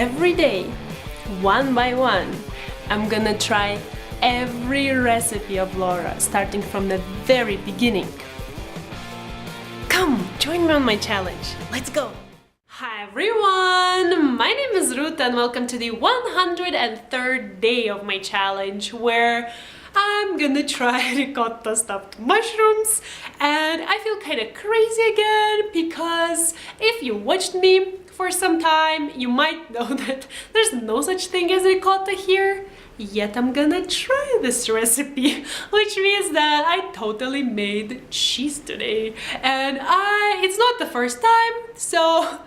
every day, one by one, I'm gonna try every recipe of Laura, starting from the very beginning. Come, join me on my challenge. Let's go! Hi everyone! My name is Ruta and welcome to the 103rd day of my challenge, where I'm gonna try ricotta stuffed mushrooms, and I feel kind of crazy again because if you watched me for some time, you might know that there's no such thing as ricotta here. Yet I'm gonna try this recipe, which means that I totally made cheese today. And it's not the first time, so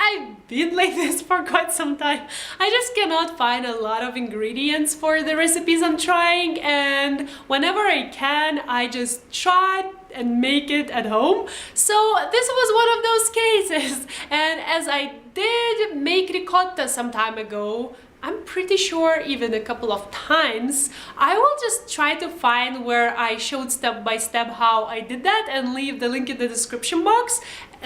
I've been like this for quite some time. I just cannot find a lot of ingredients for the recipes I'm trying, and whenever I can, I just try and make it at home. So this was one of those cases. And as I did make ricotta some time ago, I'm pretty sure even a couple of times, I will just try to find where I showed step by step how I did that and leave the link in the description box.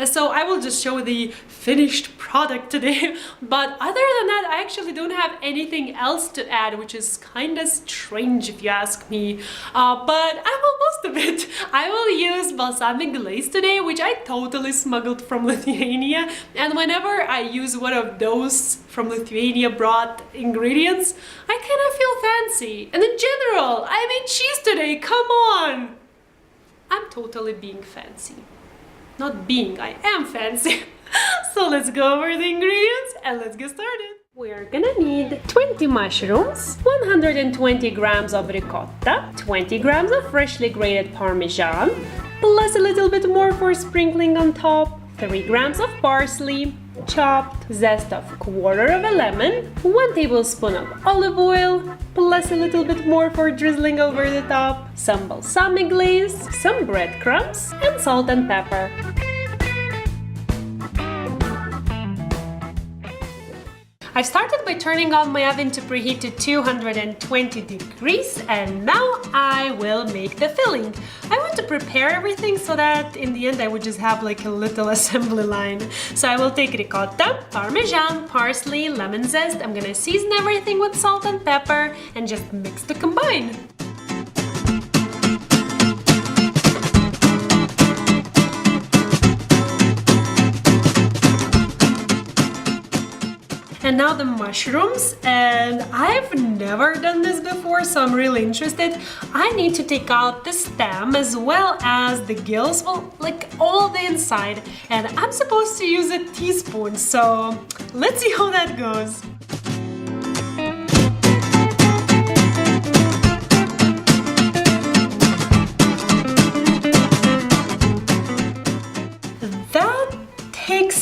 So I will just show the finished product today. But other than that, I actually don't have anything else to add, which is kind of strange if you ask me. But I will boast a bit. I will use balsamic glaze today, which I totally smuggled from Lithuania. And whenever I use one of those from Lithuania brought ingredients, I kind of feel fancy. And in general, I made cheese today, come on! I'm totally being fancy. Not being, I am fancy. So let's go over the ingredients and let's get started. We're gonna need 20 mushrooms, 120 grams of ricotta, 20 grams of freshly grated Parmesan, plus a little bit more for sprinkling on top, 3 grams of parsley, chopped, zest of 1/4 of a lemon, 1 tablespoon of olive oil, plus a little bit more for drizzling over the top, some balsamic glaze, some breadcrumbs, and salt and pepper. I've started by turning on my oven to preheat to 220 degrees, and now I will make the filling. I want to prepare everything so that in the end I would just have like a little assembly line. So I will take ricotta, parmesan, parsley, lemon zest. I'm gonna season everything with salt and pepper and just mix to combine. And now the mushrooms, and I've never done this before, so I'm really interested. I need to take out the stem as well as the gills, well, like all the inside. And I'm supposed to use a teaspoon, so let's see how that goes.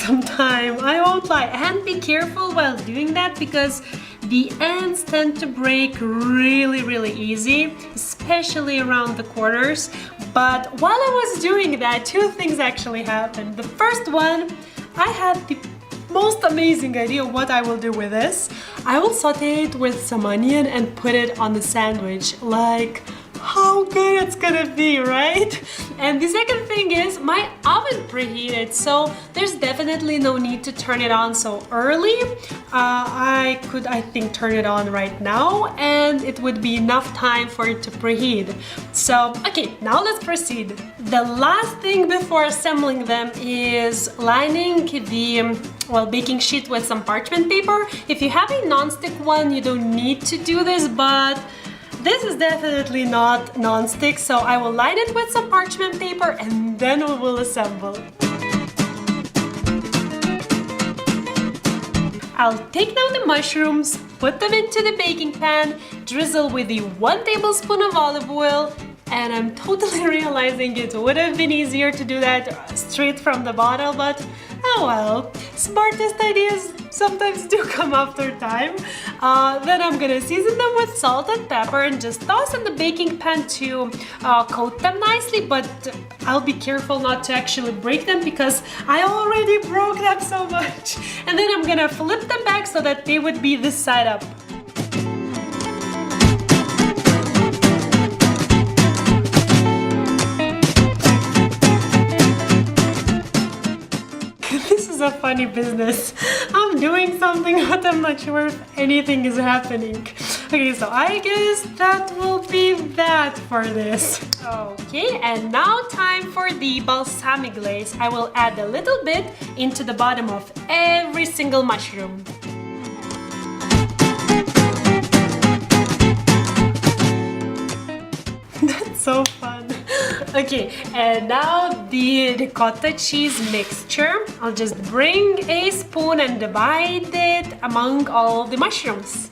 Some time, I won't lie, and be careful while doing that because the ends tend to break really easy, especially around the corners. But while I was doing that, 2 things actually happened. The first one, I had the most amazing idea what I will do with this. I will saute it with some onion and put it on the sandwich. Like, how good it's gonna be, right? And the second thing is my oven preheated, so there's definitely no need to turn it on so early. I could, I think, turn it on right now and it would be enough time for it to preheat. So, okay, now let's proceed. The last thing before assembling them is lining the baking sheet with some parchment paper. If you have a non-stick one, you don't need to do this, but this is definitely not non-stick, so I will line it with some parchment paper and then we will assemble. I'll take down the mushrooms, put them into the baking pan, drizzle with the 1 tablespoon of olive oil, and I'm totally realizing it would have been easier to do that straight from the bottle, but oh well, smartest ideas sometimes do come after time. Then I'm gonna season them with salt and pepper and just toss in the baking pan to coat them nicely, but I'll be careful not to actually break them because I already broke them so much. And then I'm gonna flip them back so that they would be this side up. This is a funny business. I'm doing something, but I'm not sure if anything is happening. Okay, so I guess that will be that for this. Okay, and now time for the balsamic glaze. I will add a little bit into the bottom of every single mushroom. That's so fun. Okay, and now the ricotta cheese mixture. I'll just bring a spoon and divide it among all the mushrooms.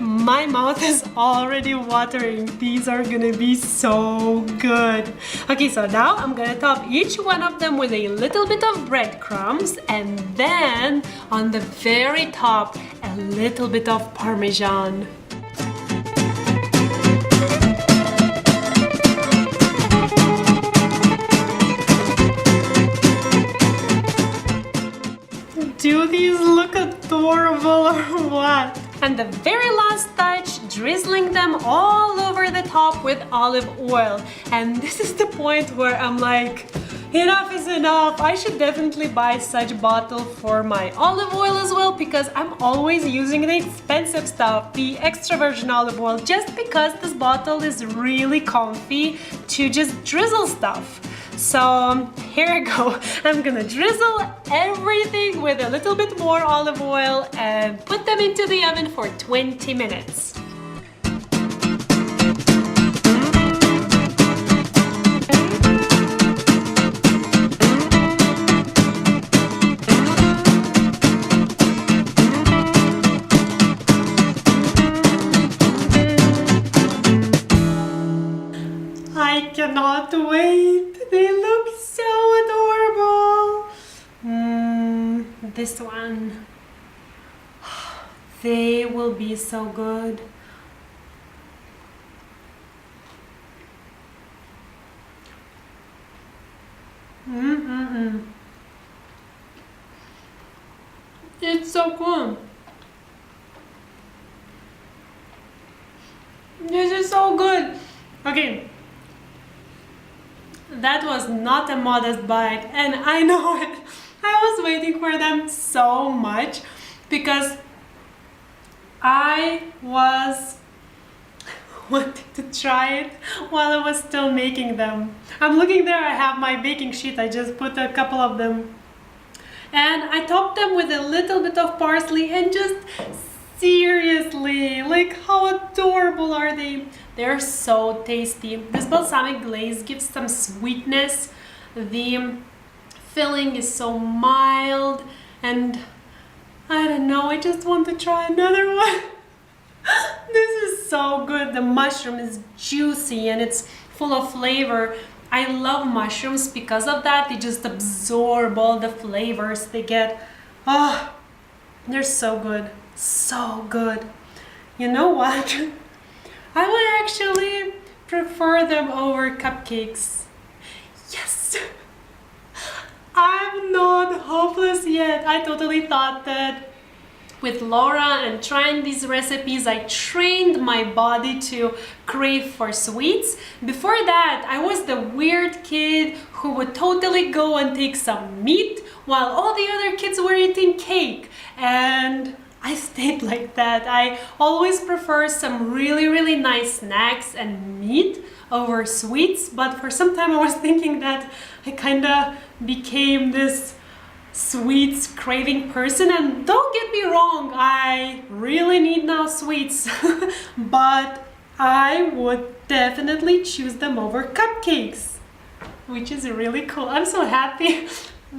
My mouth is already watering. These are gonna be so good. Okay, so now I'm gonna top each one of them with a little bit of breadcrumbs, and then on the very top, a little bit of Parmesan. Do these look adorable or what? And the very last touch, drizzling them all over the top with olive oil. And this is the point where I'm like, enough is enough. I should definitely buy such bottle for my olive oil as well, because I'm always using the expensive stuff, the extra virgin olive oil, just because this bottle is really comfy to just drizzle stuff. So here I go. I'm gonna drizzle everything with a little bit more olive oil and put them into the oven for 20 minutes. I cannot wait. They look so adorable. This one. They will be so good. It's so cool. This is so good. Okay. That was not a modest bite, and I know it. I was waiting for them so much because I was wanting to try it while I was still making them. I'm looking there, I have my baking sheet, I just put a couple of them. And I topped them with a little bit of parsley, and just seriously, like, how adorable are they? They're so tasty. This balsamic glaze gives some sweetness. The filling is so mild, and I don't know, I just want to try another one. This is so good. The mushroom is juicy and it's full of flavor. I love mushrooms because of that. They just absorb all the flavors they get. Oh, they're so good. So good. You know what? I would actually prefer them over cupcakes. Yes! I'm not hopeless yet. I totally thought that with Laura and trying these recipes, I trained my body to crave for sweets. Before that, I was the weird kid who would totally go and take some meat while all the other kids were eating cake. And I stayed like that. I always prefer some really nice snacks and meat over sweets, but for some time I was thinking that I kinda became this sweets craving person, and don't get me wrong, I really need now sweets, but I would definitely choose them over cupcakes, which is really cool. I'm so happy.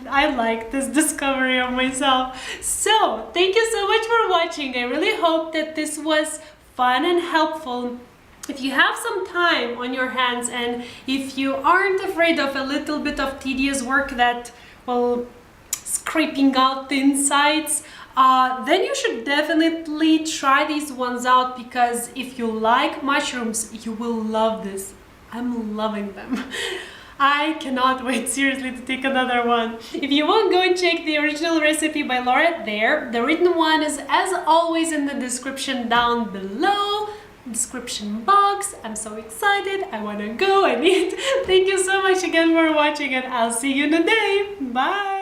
I like this discovery of myself. So, thank you so much for watching. I really hope that this was fun and helpful. If you have some time on your hands, and if you aren't afraid of a little bit of tedious work that, well, scraping out the insides, then you should definitely try these ones out, because if you like mushrooms, you will love this. I'm loving them. I cannot wait seriously to take another one. If you want, go and check the original recipe by Laura there. The written one is as always in the description down below. Description box. I'm so excited. I want to go and eat. Thank you so much again for watching, and I'll see you in a day. Bye.